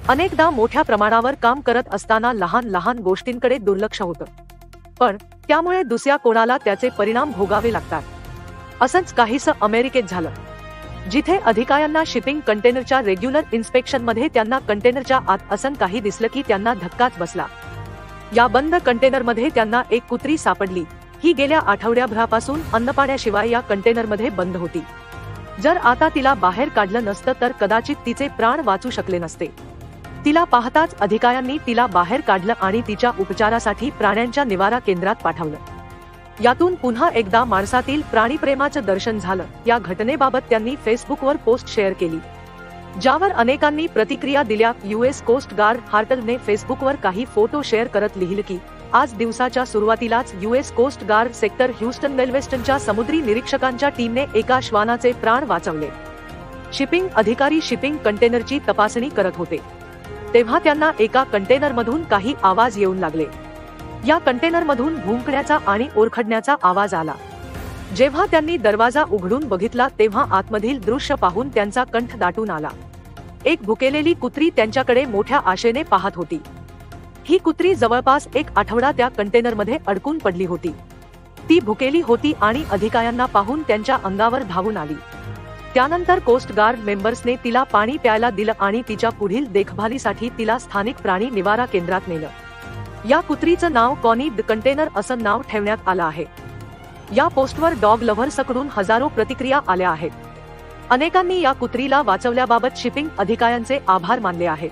अनेकदा मोठ्या प्रमाणावर काम करत असताना लहान लहान गोष्टींकडे दुर्लक्ष होतं, पण त्यामुळे दुसऱ्या कोणाला त्याचे परिणाम भोगावे लागतात. असंच काहीसं अमेरिकेत झालं, जिथे अधिकाऱ्यांना शिपिंग कंटेनरच्या रेग्युलर इन्स्पेक्शनमध्ये त्यांना कंटेनरच्या आत असं काही दिसलं की त्यांना धक्काच बसला. या बंद कंटेनरमध्ये त्यांना एक कुत्री सापडली. ही गेल्या आठवड्याभरापासून अन्नपाण्याशिवाय या कंटेनरमध्ये बंद होती. जर आता तिला बाहेर काढलं नसतं तर कदाचित तिचे प्राण वाचू शकले नसते. तिला पाहताच अधिकाऱ्यांनी तिला बाहेर काढलं आणि तिच्या उपचारासाठी प्राण्यांच्या निवारा केंद्रात पाठवलं. यातून पुन्हा एकदा माणसातील प्राणीप्रेमाचं दर्शन झालं. या घटनेबाबत त्यांनी फेसबुकवर पोस्ट शेअर केली, ज्यावर अनेकांनी प्रतिक्रिया दिल्या. यूएस कोस्ट गार्ड हार्टलने फेसबुकवर काही फोटो शेअर करत लिहिलं की आज दिवसाच्या सुरुवातीलाच US coast guard sector Houston मेलवेस्टनच्या समुद्री निरीक्षकांच्या टीमने एका श्वानाचे प्राण वाचवले. शिपिंग अधिकारी शिपिंग कंटेनरची तपासणी करत होते तेव्हा त्यांना एका कंटेनरमधून काही आवाज येऊन लागले. या कंटेनरमधून भुंकण्याचा आणि ओरखडण्याचा आवाज आला. जेव्हा त्यांनी दरवाजा उघडून बघितला तेव्हा आतमधील दृश्य पाहून त्यांचा कंठ दाटून आला. एक भुकेलेली कुत्री त्यांच्याकडे मोठ्या आशेने पाहत होती. ही कुत्री जवळपास एक आठवडा त्या कंटेनरमध्ये अडकून पडली होती. ती भुकेली होती आणि अधिकाऱ्यांना पाहून त्यांच्या अंगावर धावून आली. त्यानंतर कोस्ट गार्ड मेंबर्सने तिला पाणी प्यायला दिलं आणि तिच्या पुढील देखभालीसाठी तिला स्थानिक प्राणी निवारा केंद्रात नेलं. या कुत्रीचं नाव कॉनी द कंटेनर असं नाव ठेवण्यात आलं आहे. या पोस्टवर डॉग लव्हर्सकडून हजारो प्रतिक्रिया आल्या आहेत. अनेकांनी या कुत्रीला वाचवल्याबाबत शिपिंग अधिकाऱ्यांचे आभार मानले आहेत.